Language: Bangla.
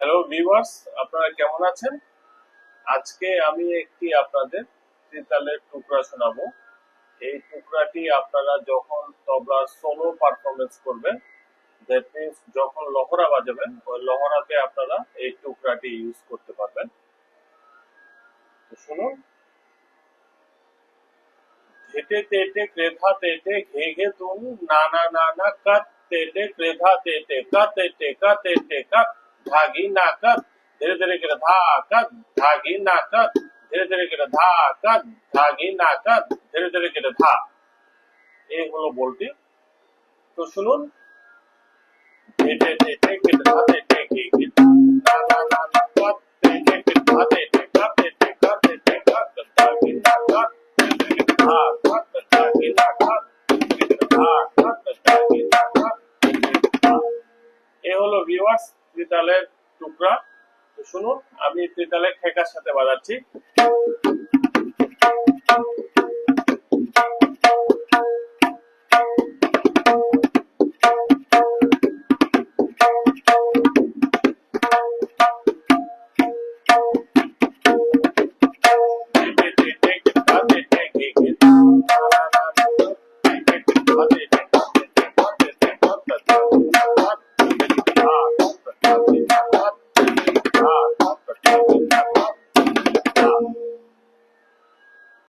হ্যালো ভিউয়ার্স, আপনারা কেমন আছেন? আজকে আমি একটি আপনাদের ত্রিতালের টুকরা শোনাবো। এই টুকরাটি আপনারা যখন তবলার সোলো পারফরমেন্স করবেন, দ্যাট মিন্স যখন লহরা বাজাবেন, ওই লহরাতে আপনারা এই টুকরাটি ইউজ করতে পারবেন। তো শুনুন। ঘেটে তেটে ক্রেধা তেটে ঘে ঘে তুম না না না না কত তেটে ক্রেধা তেটে কা তেটে কা তেটে কা धागी ना कत धीरे धीरे कर धा कत धागी ना कत धीरे धीरे कर धा कत धागी ना कत धीरे धीरे कर धा। এই হলো বলটি। তো শুনুন। তেটে তেটে ক্রেধা তেটে ঘে ঘে তুম না না না না কত তেটে ক্রেধা তেটে কা তেটে কা তেটে কা धागी ना कत धा कत धागी ना कत धा कत धागी ना कत। এই হলো ভিউয়ার্স ত্রিতালের টুকরা। তো শুনুন, আমি ত্রিতালের ঠেকার সাথে বাজাচ্ছি।